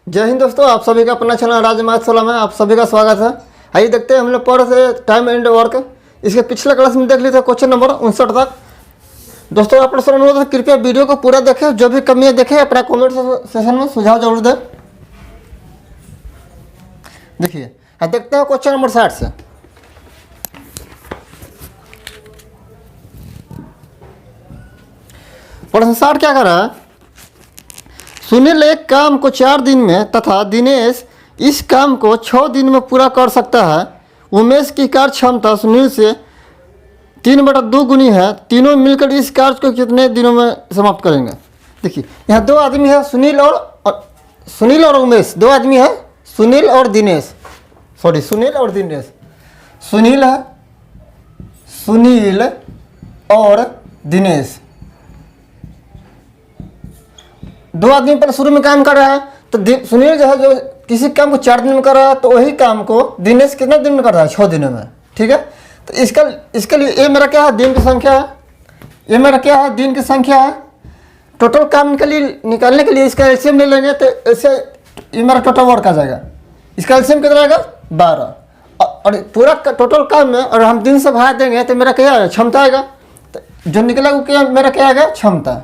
जय हिंद दोस्तों, आप सभी का अपना चैनल राजमात में आप सभी का स्वागत है। आइए देखते हैं हम लोग पढ़ से टाइम एंड वर्क इसके पिछले क्लास में देख लिए थे क्वेश्चन नंबर 59 तक। दोस्तों आप लोग से अनुरोध है कृपया वीडियो को पूरा देखें, जो भी कमियां देखें अपना कमेंट सेशन में सुझाव जरूर दें। देखिए देखते हैं क्वेश्चन नंबर 60 से। प्रश्न 60 क्या कर रहा है? सुनील एक काम को 4 दिन में तथा दिनेश इस काम को 6 दिन में पूरा कर सकता है। उमेश की कार्य क्षमता सुनील से 3/2 गुनी है। तीनों मिलकर इस कार्य को कितने दिनों में समाप्त करेंगे? देखिए यहाँ दो आदमी है, सुनील और उमेश। दो आदमी है, सुनील और दिनेश। सुनील और दिनेश। सुनील है, सुनील और दिनेश। दो आदमी पर शुरू में काम कर रहा है तो सुनील जो है जो किसी काम को 4 दिन में कर रहा है तो वही काम को दिनेश कितने दिन में कर रहा है? 6 दिनों में। ठीक है, तो इसके लिए ये मेरा क्या है? दिन की संख्या है। ये मेरा क्या है? दिन की संख्या है। टोटल काम निकालने के लिए इसका एलसीएम ले लेंगे तो इससे ये मेरा टोटल वर्क आ जाएगा। इसका एलसीएम कितना आएगा? 12। और पूरा टोटल काम में और हम दिन से भाग देंगे तो मेरा क्या आएगा? क्षमता आएगा। तो जो निकला वो क्या मेरा क्या आएगा? क्षमता।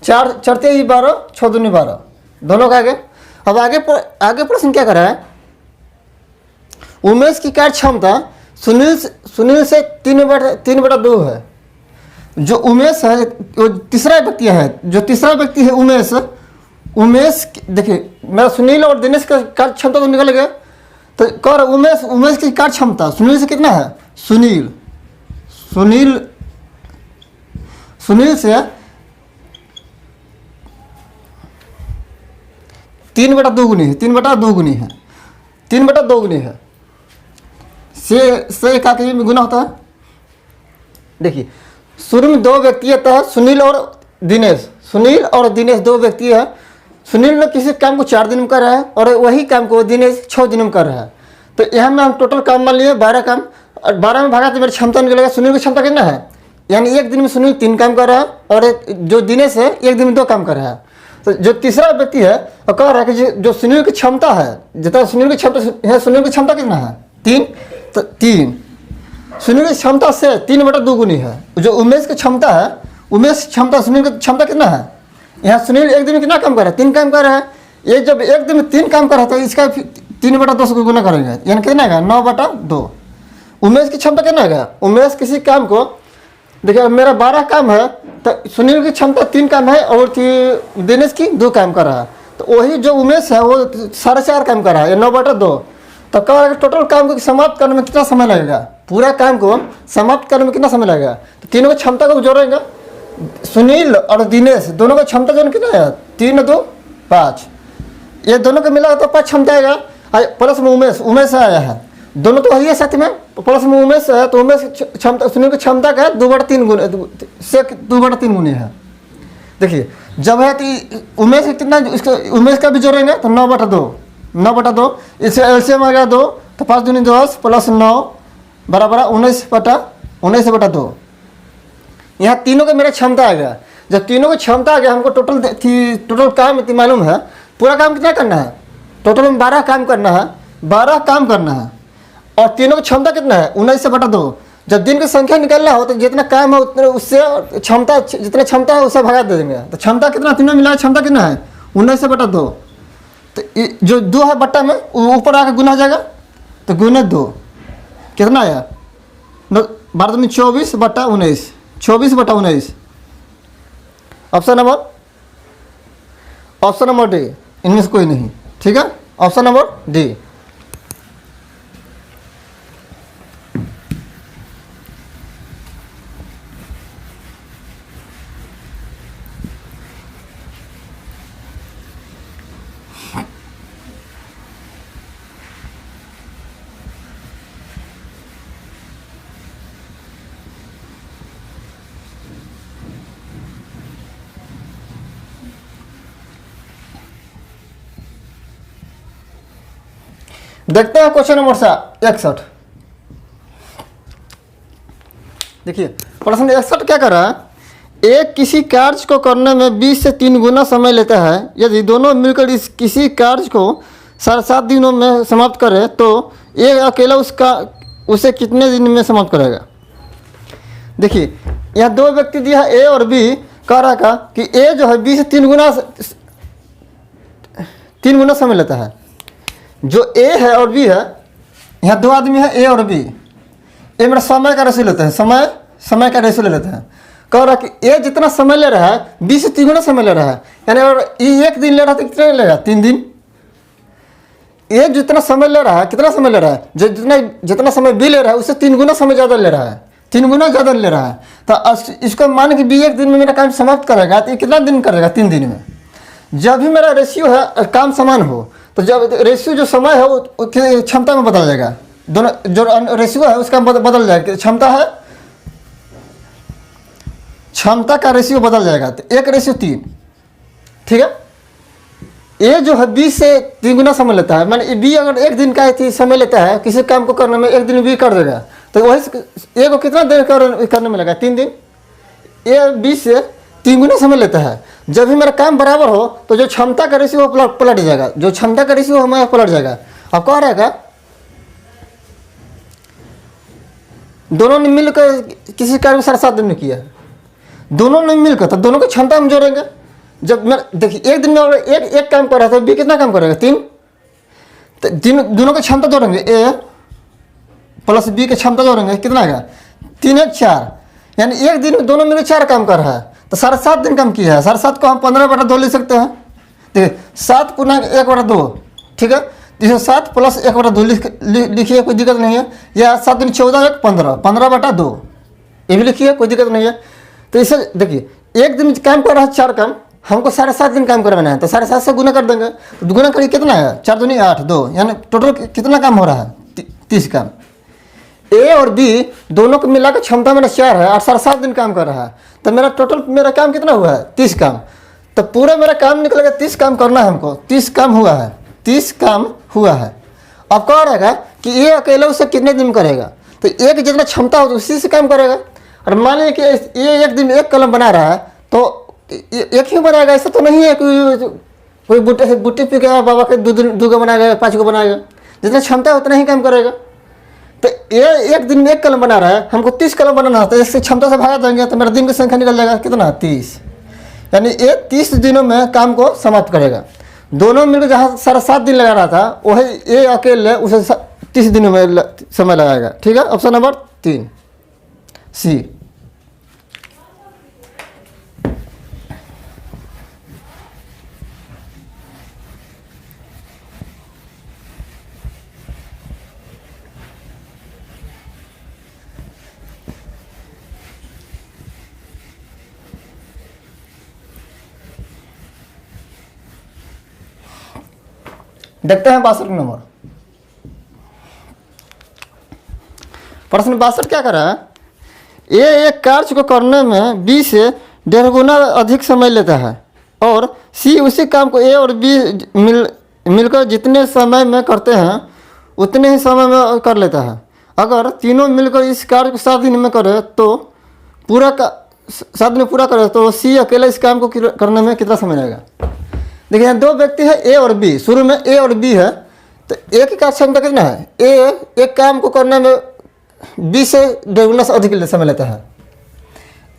4 चढ़ते ही 12, 6 दूनी 12 दोनों का आगे। अब आगे प्रश्न क्या कर रहा है? उमेश की कार्य क्षमता सुनील से 3/2 है। जो उमेश है वो तीसरा व्यक्ति है। जो तीसरा व्यक्ति है उमेश देखिए मेरा सुनील और दिनेश का कार्य क्षमता तो निकल गया। तो कर उमेश की कार्य क्षमता सुनील से कितना है? सुनील से 3/2 गुनी है। 3/2 गुनी है। 3/2 गुनी है। से का में गुना होता है। देखिए शुरू में 2 व्यक्ति आता है, सुनील और दिनेश 2 व्यक्ति है। सुनील ने किसी काम को 4 दिन में कर रहा है और वही काम को दिनेश 6 दिन में कर रहा है। तो यहाँ में हम टोटल काम मान लिए 12 काम और 12 में भागा तो मेरी क्षमता निकलेगा। सुनील की क्षमता कितना है? यानी एक दिन में सुनील 3 काम कर रहा है और जो दिनेश है एक दिन में 2 काम कर रहा है। तो जो तीसरा व्यक्ति है वो कह रहा है कि जो सुनील की क्षमता है, जितना सुनील की क्षमता है, सुनील की क्षमता कितना है? 3। तो 3 सुनील की क्षमता से 3/2 गुनी है। जो उमेश की क्षमता है, उमेश क्षमता सुनील की क्षमता कितना है? यहाँ सुनील एक दिन में कितना काम कर रहा है? 3 काम कर रहा है। ये जब एक दिन में 3 काम कर रहा है तो इसका 3/2 से गुना करेंगे, यानी कितना आएगा? 9/2। उमेश की क्षमता कितना आएगा? उमेश किसी काम को देखिए मेरा 12 काम है तो सुनील की क्षमता 3 काम है और दिनेश की 2 काम कर रहा है। तो वही जो उमेश है वो 4.5 काम कर रहा है, 9/2। तो कह रहा है टोटल काम को समाप्त करने में कितना समय लगेगा? पूरा काम को समाप्त करने में कितना समय लगेगा? तो तीनों की क्षमता को जोड़ेंगे। सुनील और दिनेश दोनों का क्षमता जो कितना है? 3 2 5। ये दोनों का मिला तो 5 क्षमता आएगा। प्लस में उमेश आया है, दोनों तो वही है साथ में। प्लस में उमेश है तो उमेश क्षमता सुनील की क्षमता का 2/3 गुनी है। देखिए जब है तो उमेश कितना, इसका उमेश का भी जोड़ेंगे तो 9/2। इससे एलसीएम आ गया 2 तो 5 दूनी 10 प्लस 9 बराबर 19/2। यहाँ तीनों का मेरा क्षमता आ गया। जब तीनों की क्षमता आ गया हमको टोटल काम इतनी मालूम है। पूरा काम कितना करना है? टोटल में 12 काम करना है। 12 काम करना है और तीनों की क्षमता कितना है? 19/2। जब दिन की संख्या निकलना हो तो जितना काम है उतने उससे क्षमता जितना क्षमता है उससे भगा दे देंगे। तो क्षमता कितना? तीनों मिला क्षमता कितना है? 19/2। तो जो 2 है बट्टा में ऊपर आकर गुना हो जाएगा तो गुना 2 कितना आया? 12 में 24/19। 24/19 ऑप्शन नंबर डी। इनमें से कोई नहीं। ठीक है, ऑप्शन नंबर डी। देखते हैं क्वेश्चन नंबर 61। देखिए प्रश्न 61 क्या कर रहा है? एक किसी कार्य को करने में 20 से 3 गुना समय लेता है। यदि दोनों मिलकर इस किसी कार्य को 7.5 दिनों में समाप्त करें तो एक अकेला उसे कितने दिन में समाप्त करेगा। देखिए यहाँ दो व्यक्ति दिया है, ए और बी। कह रहा का कि ए जो है 20 से 3 गुना समय लेता है। जो ए है और बी है, यहाँ दो आदमी है ए और बी। ए मेरा समय का रेशियो लेते हैं, समय का रेशियो ले लेते हैं। कह रहा कि ए जितना समय ले रहा है 20 से 3 गुना समय ले रहा है, यानी अगर ये 1 दिन ले रहा है तो कितना लेगा, 3 दिन। ए जितना समय ले रहा है, कितना समय ले रहा है, जो जितना समय बी ले रहा है उससे 3 गुना समय ज़्यादा ले रहा है, 3 गुना ज़्यादा ले रहा है। तो इसको मान कि बी 1 दिन में मेरा काम समाप्त करेगा तो ये कितना दिन करेगा, 3 दिन में। जब भी मेरा रेशियो है काम समान हो तो जब रेशियो जो समय है वो क्षमता में बदल जाएगा। दोनों जो रेशियो है उसका बदल जाएगा, क्षमता का रेशियो बदल जाएगा। तो 1:3, ठीक है। ए जो है 20 से 3 गुना समय लेता है, माने बी अगर 1 दिन का समय लेता है किसी काम को करने में, 1 दिन बी कर देगा तो वही ए को कितना देर करने में लगा, 3 दिन। ए 20 से 3 गुना समय लेता है। जब भी मेरा काम बराबर हो तो जो क्षमता का रेशियो पलट जाएगा, जो क्षमता का रेशियो हमारा पलट जाएगा। अब कह रहेगा दोनों ने मिलकर किसी कार्य में 7.5 दिन में किया, दोनों ने मिलकर तो दोनों की क्षमता हम जोड़ेंगे। जब मैं देखिए 1 दिन में एक काम कर रहा था, बी कितना काम करेगा, 3। तो दोनों की क्षमता जोड़ेंगे, ए प्लस बी की क्षमता जोड़ेंगे, कितना आएगा, 3 1 4, यानी 1 दिन में दोनों मिलकर 4 काम कर रहा है तो 7.5 दिन काम किया है। 7.5 को हम 15/2 ले सकते हैं। देखिए 7 × 1/2, ठीक है। जिसे 7 + 1/2 लिखिए, कोई दिक्कत नहीं है। या 7 × 14 = 15, 15/2 ये भी लिखिए, कोई दिक्कत नहीं है। तो इसे देखिए 1 दिन काम कर रहा है 4 काम, हमको 7.5 दिन काम करवाना है तो 7.5 से गुना कर देंगे। तो गुना करिए कितना है, 4 दूनी 8 2, यानी टोटल कितना काम हो रहा है, 30 काम। ए और बी दोनों को मिलाकर क्षमता मेरा 4 है, 8.5 दिन काम कर रहा है तो मेरा टोटल मेरा काम कितना हुआ है, 30 काम। तो पूरा मेरा काम निकलेगा 30 काम करना है हमको, 30 काम हुआ है, 30 काम हुआ है। अब कह रहेगा कि ये अकेला उससे कितने दिन करेगा, तो एक जितना क्षमता हो तो उसी से काम करेगा। और मान लीजिए कि ये 1 दिन 1 कलम बना रहा है तो एक ही बनाएगा, ऐसा तो नहीं है कोई बुट्टी पी के बाबा के 2 को बनाएगा, 5 को बनाएगा। जितना क्षमता है उतना ही काम करेगा। तो ये 1 दिन में 1 कलम बना रहा है, हमको 30 कलम बनाना है तो इससे क्षमता से भागा देंगे तो मेरा दिन की संख्या निकल जाएगा कितना, 30। यानी ये 30 दिनों में काम को समाप्त करेगा। दोनों मिलकर जहाँ 7.5 दिन लगा रहा था वही ये अकेले उसे 30 दिनों में समय लगाएगा, ठीक है। ऑप्शन नंबर 3 सी। देखते हैं 62 नंबर प्रश्न। 62 क्या कर रहा है, ये एक कार्य को करने में 20 से 1.5 गुना अधिक समय लेता है और सी उसी काम को ए और बी मिलकर जितने समय में करते हैं उतने ही समय में कर लेता है। अगर तीनों मिलकर इस कार्य को 7 दिन में करे तो 7 दिन में पूरा करे तो सी अकेला इस काम को करने में कितना समय लगेगा। देखिए यहाँ 2 व्यक्ति है ए और बी, शुरू में ए और बी है तो ए की कार्य क्षमता कितना है, ए एक काम को करने में 20 से 1.5 गुना से अधिक समय लेता है।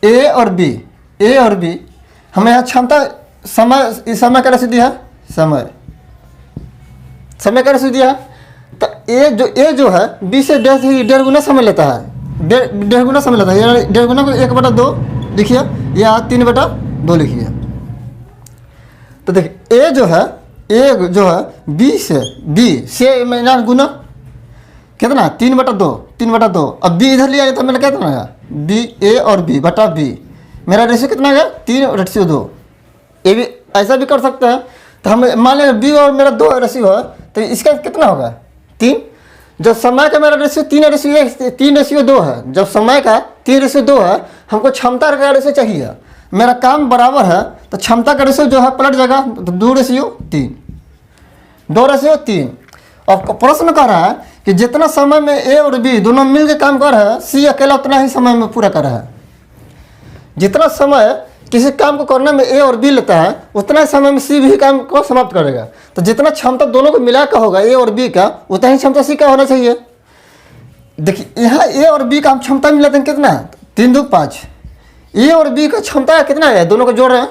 ए और बी हमें यहाँ क्षमता समय का रेशियो दिया है, समय का रेशियो दिया है। तो ए जो है 20 से 1.5 गुना समय लेता है, 1.5 गुना समय लेता है, यानी 1.5 गुना को 1/2 लिखिए या 3/2 लिखिए। तो देखिए ए जो है बी से में गुना कितना, 3/2। अब बी इधर लिया तो मेरा कितना आएगा, बी ए और बी बटा बी, मेरा रेशियो कितना आएगा 3/2। ये भी ऐसा भी कर सकते हैं। तो हम मान लें बी और मेरा 2 रेशियो है तो इसका कितना होगा 3। जब समय का मेरा रेशियो 3:2 है, जब समय का 3:2 है, हमको क्षमता का रेशियो चाहिए। मेरा काम बराबर है तो क्षमता का रेशियो जो है पलट जाएगा, तो 2:3। और प्रश्न कह रहा है कि जितना समय में ए और बी दोनों मिलकर काम कर रहे हैं सी अकेला उतना ही समय में पूरा कर रहा है। जितना समय किसी काम को करने में ए और बी लेता है उतना ही समय में सी भी काम को समाप्त करेगा। तो जितना क्षमता दोनों को मिला का होगा ए और बी का, उतना ही क्षमता सी का होना चाहिए। देखिए यहाँ ए और बी का हम क्षमता मिलाते हैं कितना, 3 2 5। ए और बी का क्षमता कितना है, दोनों को जोड़ रहे हैं।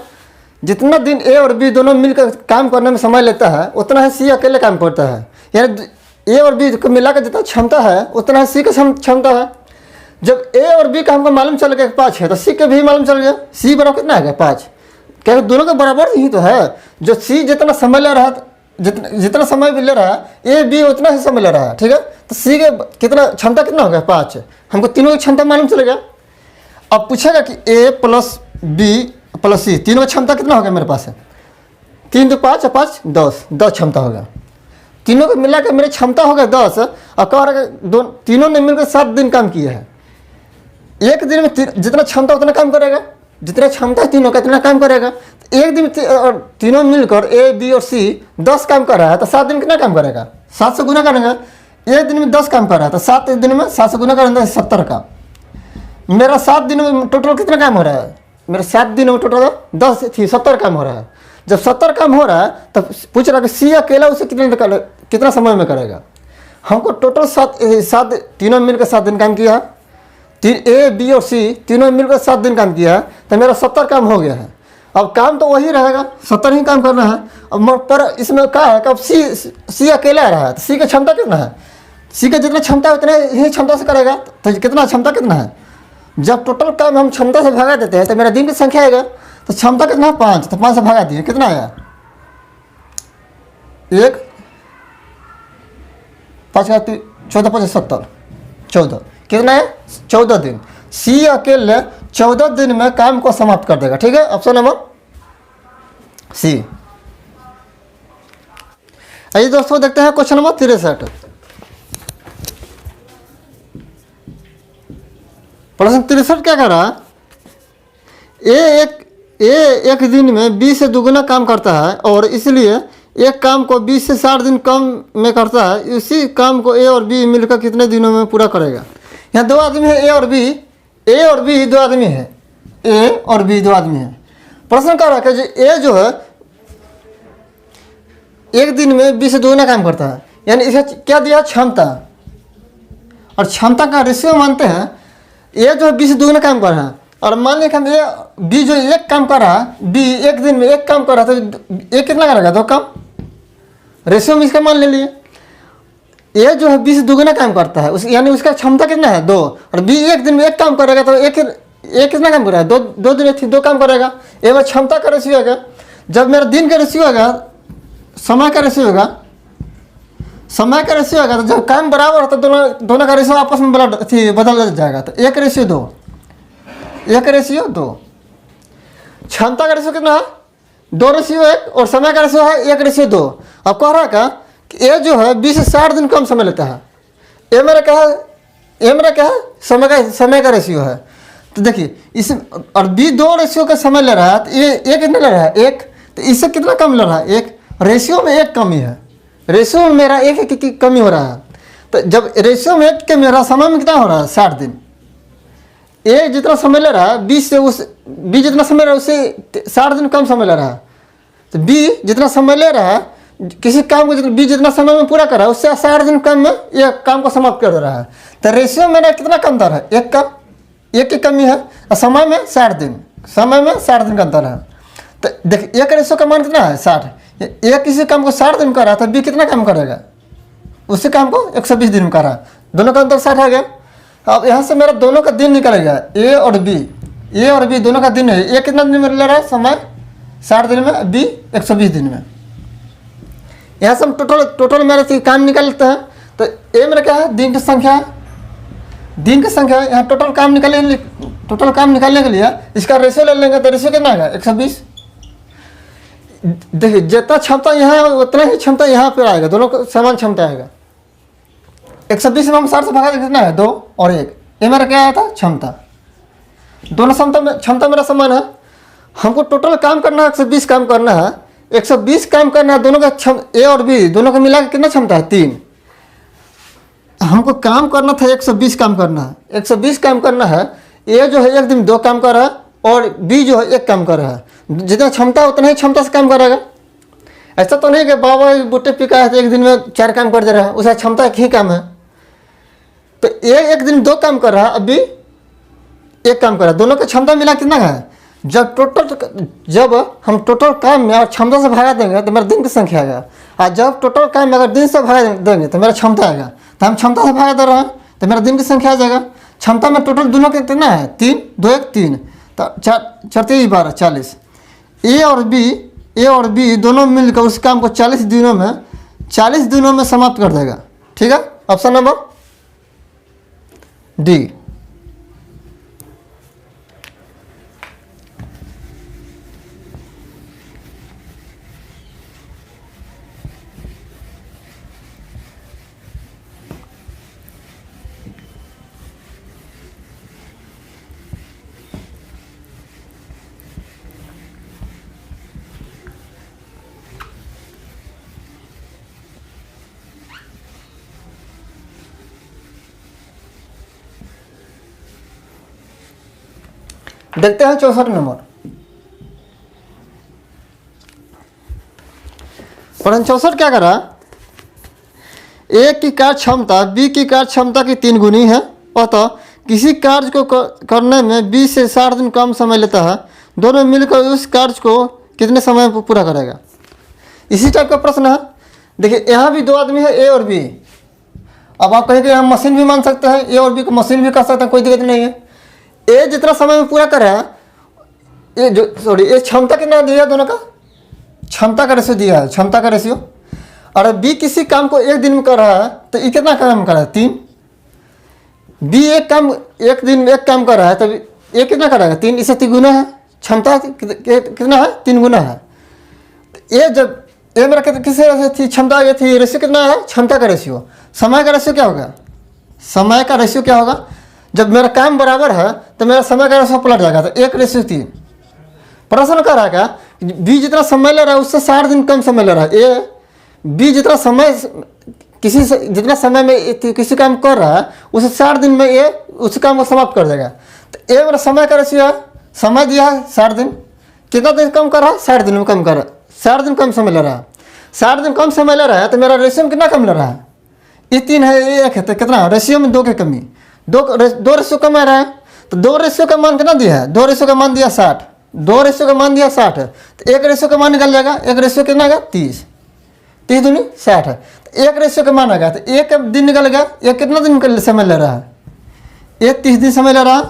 जितना दिन ए और बी दोनों मिलकर काम करने में समय लेता है उतना ही सी अकेले काम करता है। यानी ए और बी को मिलाकर जितना क्षमता है उतना ही सी का क्षमता है। जब ए और बी का हमको मालूम चल गया 5 है तो सी का भी मालूम चल गया, सी बराबर कितना है 5। क्या दोनों के बराबर ही तो है। जो सी जितना समय ले रहा है, जितना समय भी ले रहा है ए बी उतना ही समय ले रहा है, ठीक है। तो सी के कितना क्षमता कितना हो गया 5, हमको तीनों की क्षमता मालूम चल गया। अब पूछेगा कि ए प्लस बी प्लस सी तीनों की क्षमता कितना हो गया मेरे पास है, 3 2 5 और 5 10 क्षमता होगा। तीनों को मिला के मेरी क्षमता हो गया 10 और कह रहा है तीनों ने मिलकर 7 दिन काम किया है। एक दिन में जितना क्षमता उतना काम करेगा, जितना क्षमता है तीनों का इतना काम करेगा। एक दिन में तीनों मिलकर ए बी और सी 10 काम कर रहा है तो 7 दिन कितना काम करेगा, 7 से गुना करेगा। एक दिन में 10 काम कर रहा है तो 7 दिन में 7 से गुना करेंगे 70 का। मेरा 7 दिन में टोटल कितना काम हो रहा है, मेरे 7 दिन में टोटल 10 थी 70 काम हो रहा है। जब 70 काम हो रहा है तो पूछ रहा है कि सी अकेला उसे कितना समय में करेगा। हमको टोटल 7 तीनों मिलकर 7 दिन काम किया है। ए बी और सी तीनों मिलकर 7 दिन काम किया है तो मेरा 70 काम हो गया है। अब काम तो वही रहेगा, 70 ही काम करना है। अब पर इसमें क्या है कि अब सी अकेला रहा है तो सी की क्षमता कितना है, सी का जितना क्षमता है उतने ही क्षमता से करेगा। तो कितना क्षमता कितना है, जब टोटल काम हम क्षमता से भगा देते हैं तो मेरा दिन की संख्या आएगा। तो क्षमता कितना है 5, तो 5 से भगा दिए कितना आया 1 5 का 14 5 70 14 कितना है 14 दिन। सी अकेले 14 दिन में काम को समाप्त कर देगा, ठीक है। Option number C. आइए दोस्तों देखते हैं क्वेश्चन नंबर 63। प्रश्न 63 क्या कर रहा, एक दिन में 20 से दुगुना काम करता है और इसलिए एक काम को 20 से 60 दिन कम में करता है। इसी काम को ए और बी मिलकर कितने दिनों में पूरा करेगा। यहाँ 2 आदमी है ए और बी 2 आदमी है, ए और बी 2 आदमी है। प्रश्न कर रहा है कि ए जो है एक दिन में 20 से दुगुना काम करता है, यानी इसे क्या दिया क्षमता, और क्षमता का रेशियो मानते हैं। ए जो है 20 से दुगुना काम कर रहा है और मान लें हम ए बी जो एक काम कर रहा है, बी एक दिन में एक काम कर रहा है तो ए कितना करेगा 2 काम, रेशियो में इसका मान ले लिए। ए जो है 20 दुगुना काम करता है यानी उसका क्षमता कितना है 2, और बी एक दिन में एक काम करेगा तो एक कितना काम करेगा 2 दिन में 2 काम करेगा। ए में क्षमता का रेशियो होगा। जब मेरा दिन का रेशियो होगा, समय का रेशियो होगा, समय का रेशियो होगा तो जब काम बराबर होता तो दोनों का रेशियो आपस में बदल जाएगा। तो 1 रेशियो 2, 1 रेशियो 2। क्षमता का रेशियो कितना है 2 रेशियो 1 और समय का रेशियो है 1 रेशियो 2। अब कह रहा है कि ए जो है 20 से 60 दिन कम समय लेता है। ए मेरा क्या है समय का रेशियो है। तो देखिए इस और बी 2 रेशियो का समय ले रहा है तो ये कितना ले रहा है 1, तो इससे कितना कम ले रहा है 1, रेशियो में 1 कमी है, रेशियो में मेरा 1 की कमी हो रहा है। तो जब रेशियो में 1 कमी हो रहा है, समय में कितना हो रहा है 60 दिन। ए जितना समय ले रहा है बी जितना समय ले रहा है उससे 60 दिन कम समय ले रहा है। तो बी जितना समय ले रहा है किसी काम को बी जितना समय में पूरा कर रहा है उससे 60 दिन कम में यह काम को समाप्त कर दे रहा है। तो रेशियो मेरा कितना कम दर है 1 की कमी है और समय में 60 दिन का अंतर है। तो देखिए 1 रेशियो का मान कितना है 60। एक किसी काम को 60 दिन कर रहा है तो बी कितना काम करेगा, उसी काम को 120 दिन में कर रहा है, दोनों का अंतर 60 आ गया। अब यहाँ से मेरा दोनों का दिन निकलेगा, ए और बी दोनों का दिन है। ए कितना दिन में ले रहा है समय 60 दिन में, बी 120 दिन में। यहाँ से हम टोटल मेरे काम निकालते हैं। तो ए मेरा क्या है दिन की संख्या यहाँ टोटल काम निकालने के लिए इसका रेशियो ले लेंगे तो रेशियो कितना आएगा 120। देखिए जितना क्षमता यहाँ है उतना ही क्षमता यहाँ पर आएगा, दोनों को समान क्षमता आएगा। 120 में हम 60 से भगा देंगे कितना है 2 और 1, ये मेरा क्या आया था क्षमता। दोनों क्षमता मेरा समान है। हमको टोटल काम करना है 120 काम करना है, 120 काम करना है। दोनों का ए और बी दोनों का मिला के कितना क्षमता है 3। हमको काम करना था 120 काम करना है, 120 काम करना है। ए जो है एक दिन 2 काम कर रहा है और बी जो है एक काम कर रहा है, जितना क्षमता उतना ही क्षमता से काम करेगा। ऐसा तो नहीं कि बाबा बूटे पिका है तो एक दिन में 4 काम कर दे रहा है, उसका क्षमता एक ही काम है। तो ये एक दिन 2 काम कर रहा है, अभी एक काम कर रहा है, दोनों का क्षमता मिला कितना है? जब हम टोटल काम में और क्षमता से भागा देंगे तो मेरा दिन की संख्या आएगा, और जब टोटल काम में अगर दिन से भागा देंगे तो मेरा क्षमता आएगा। तो हम क्षमता से भागा दे रहे हैं तो मेरा दिन की संख्या आ जाएगा। क्षमता में टोटल दोनों का कितना है? 3, 2, 1, 3, तो 4 3 12 40। ए और बी दोनों मिलकर उस काम को 40 दिनों में समाप्त कर देगा। ठीक है, ऑप्शन नंबर डी। देखते हैं 64 नंबर। प्रश्न 64 क्या करा? ए की कार्य क्षमता बी की कार्य क्षमता की 3 गुनी है, अतः किसी कार्य को करने में 20 से 60 दिन कम समय लेता है, दोनों मिलकर उस कार्य को कितने समय में पूरा करेगा? इसी टाइप का प्रश्न है। देखिए यहाँ भी 2 आदमी है, ए और बी। अब आप कहेंगे हम मशीन भी मान सकते हैं, ए और बी को मशीन भी कर सकते हैं, कोई दिक्कत नहीं है। ए जितना समय में पूरा कर रहा है, ये क्षमता कितना दिया है? दोनों का क्षमता का रेशियो दिया है, क्षमता का रेशियो। और बी किसी काम को 1 दिन में कर रहा है तो ये कितना काम कर रहा है? 3। बी एक दिन में 1 काम कर रहा है तब ये कितना करेगा? 3। इससे 3 गुना है, क्षमता कितना है? 3 गुना है। ये जब ये मेरा किसी थी क्षमता, ये थी रेशियो कितना है? क्षमता का रेशियो। समय का रेशियो क्या होगा? समय का रेशियो क्या होगा? जब मेरा काम बराबर है तो मेरा समय का रेशियो पलट जाएगा, तो 1:3। प्रश्न कर रहा है बी जितना समय ले रहा है उससे 60 दिन कम समय ले रहा है। ए बी जितना समय में किसी काम कर रहा है उसे 60 दिन में ये उस काम को समाप्त कर देगा। तो ए मेरा समय का रेशियो है, समय दिया है 60 दिन, कितना दिन कम कर रहा है? 60 दिन में कम कर रहा है, 60 दिन कम समय ले रहा है। 60 दिन कम समय ले रहा है तो मेरा रेशियो में कितना कम ले रहा है? ये 3 है, ये 1 है, तो कितना रेशियो में 2 की कमी, 2 रेशियो कम आ रहा है। तो 2 रेशियो का मान कितना दिया है? 2 रेशियो का मान दिया 60, 2 रेशियो का मान दिया 60 है, तो 1 रेशियो का मान निकल जाएगा। 1 रेशियो कितना आएगा? 30, 30 दूनी 60 है, तो 1 रेशियो का मान आएगा, तो 1 दिन निकल गया। ये कितना दिन का समय ले रहा है? ये 30 दिन समय ले रहा है।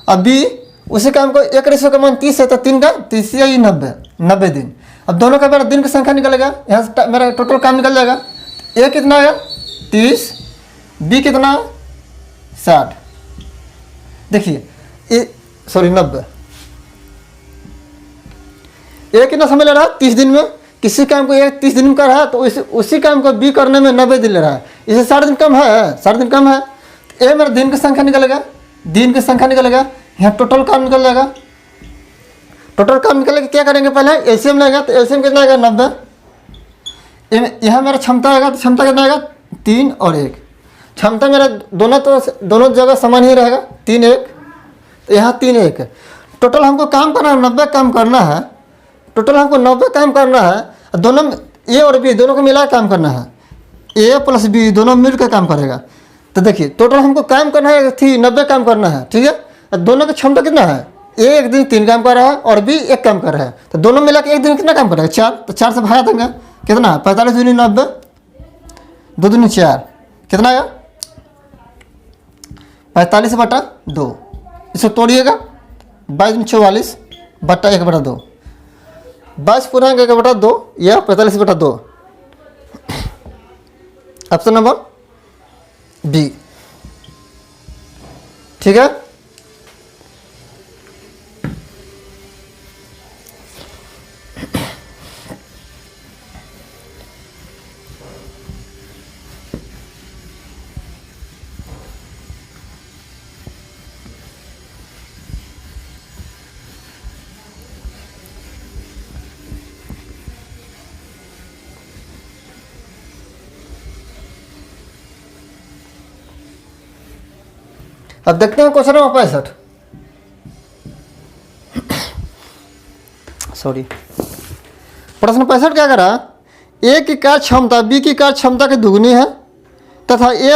अब बी उसी काम को 1 रेशियो का मान 30 है, तो 3 का 30 या 90 दिन। अब दोनों का मेरा दिन की संख्या निकल गया, यहाँ से मेरा टोटल काम निकल जाएगा। ए कितना आया? 30, बी कितना? 60। देखिए ये 90। ए कितना समय ले रहा है? 30 दिन में। किसी काम को 30 दिन में कर रहा है तो उसी काम को बी करने में 90 दिन ले रहा है, इसे 60 दिन कम है, 60 दिन कम है। तो ए मेरा दिन की संख्या निकलेगा, दिन की संख्या निकलेगा, यहाँ टोटल काम निकल जाएगा। टोटल काम निकलेगा, क्या करेंगे? पहले एलसीएम लेगा, तो एलसीएम कितना आएगा? 90। यहाँ मेरा क्षमता आएगा, तो क्षमता कितना आएगा? 3 और 1। क्षमता मेरा दोनों जगह समान ही रहेगा, 3 1, तो यहाँ 3 1। टोटल हमको काम करना है 90 काम करना है, टोटल हमको 90 काम करना है। दोनों ए और बी दोनों को मिला काम करना है, ए प्लस बी दोनों मिलकर काम करेगा। तो देखिए टोटल हमको काम करना है 90 काम करना है, ठीक है। दोनों की क्षमता कितना है? ए 1 दिन 3 काम कर रहा है और बी 1 काम कर रहा है, तो दोनों मिला के 1 दिन कितना काम करेगा? 4। तो 4 से भागा देंगे, कितना? 45 दूनी 90, 2 दूनी 4, कितना आया? 45/2। इसे तोड़िएगा, 22 दूनी 44 बट्टा 1/2, 22 पूर्णांक 1/2 या 45/2। ऑप्शन नंबर बी, ठीक है। अब देखते हैं क्वेश्चन नंबर 65। सॉरी, प्रश्न 65 क्या करा, ए की कार्य क्षमता बी की कार्य क्षमता की दुगनी है तथा ए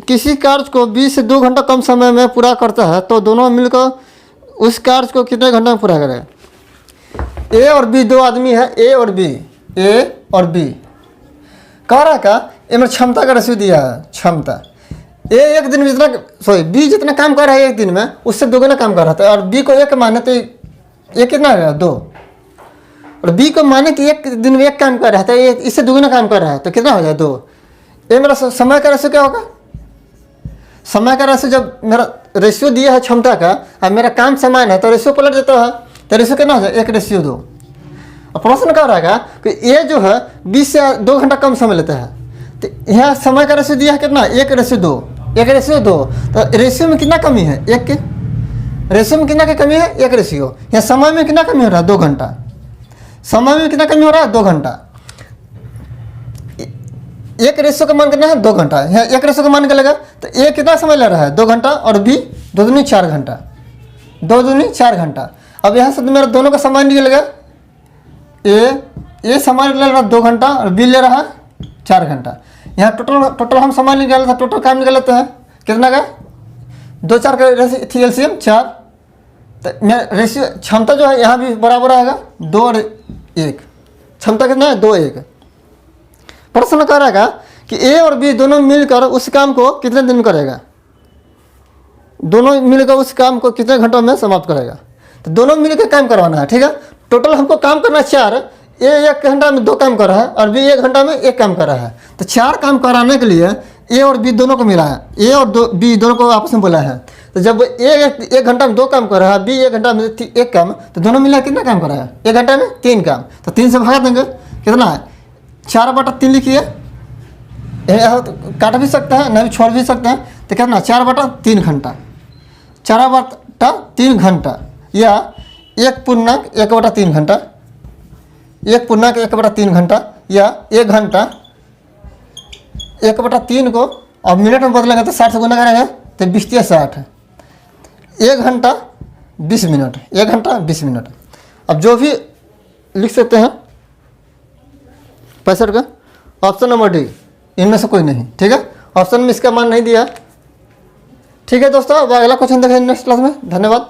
किसी कार्य को बी से 2 घंटा कम समय में पूरा करता है, तो दोनों मिलकर उस कार्य को कितने घंटे में पूरा करेगा। ए और बी दो आदमी है, ए और बी कह रहा का इनमें क्षमता का रेशियो दिया है। क्षमता ए एक दिन में बी जितना काम कर रहा है एक दिन में उससे दोगुना काम कर रहा था, और बी को एक माने तो ये कितना है 2, और बी को माने कि एक दिन में एक काम कर रहा था, ये इससे दोगुना काम कर रहा है तो कितना हो जाए 2। ये मेरा समय का रेशियो क्या होगा, समय का रेशियो जब मेरा रेशियो दिया है क्षमता का और मेरा काम समान है तो रेशियो पलट देता है, तो रेशियो कितना हो जाए 1:2। और प्रश्न कह रहा है कि ये जो है 20 से 2 घंटा कम समय लेता है, तो यहाँ समय का रेशियो दिया है कितना 1:2, 1:2। तो रेशियो में कितना कमी है, 1 के रेशियो में कितना की कमी है 1 रेशियो। यहाँ समय में कितना कमी हो रहा है 2 घंटा, समय में कितना कमी हो रहा है 2 घंटा। 1 रेशियो का मान कितना है 2 घंटा, यहाँ 1 रेशियो का मान क्या लगा, तो ए कितना समय ले रहा है 2 घंटा और बी 2 दूनी 4 घंटा, 2 दूनी 4 घंटा। अब यहाँ से तो मेरा दोनों का समान निकलेगा, ए समान ले रहा है 2 घंटा और बी ले रहा है 4 घंटा। यहाँ टोटल हम समान निकाल था, टोटल काम निकाल लेते हैं कितना का 2 4 का थी एलसीएम 4, तो मेरा रेशियो क्षमता जो है यहाँ भी बराबर आएगा 2 और 1, क्षमता कितना है 2 1। प्रश्न कह रहा है कि ए और बी दोनों मिलकर उस काम को कितने दिन में करेगा, दोनों मिलकर उस काम को कितने घंटों में समाप्त करेगा। तो दोनों मिलकर काम करवाना है, ठीक है। टोटल हमको काम करना है 4, ए 1 घंटा में 2 काम कर रहा है और बी 1 घंटा में 1 काम कर रहा है। तो 4 काम कराने के लिए ए और बी दोनों को मिला है, ए और बी दोनों को आपस में बोला है। तो जब ए 1 घंटा में 2 काम कर रहा है, बी 1 घंटा में 1 काम, तो दोनों मिला कितना काम कर रहा है 1 घंटा में 3 काम। तो 3 से भाग देंगे कितना है 4/3 लिखिए, काट भी सकता है नहीं छोड़ भी सकते हैं, तो कितना 4/3 घंटा, 4/3 घंटा या 1/1/3 घंटा, 1/1/3 घंटा या 1 घंटा 1/3 को अब मिनट में बदलेंगे तो 60 से गुना करेंगे तो 20 या 60, 1 घंटा 20 मिनट, 1 घंटा 20 मिनट। अब जो भी लिख सकते हैं 65 का ऑप्शन नंबर डी, इनमें से कोई नहीं, ठीक है। ऑप्शन में इसका मान नहीं दिया, ठीक है दोस्तों। अब अगला क्वेश्चन देखेंगे नेक्स्ट क्लास में। धन्यवाद।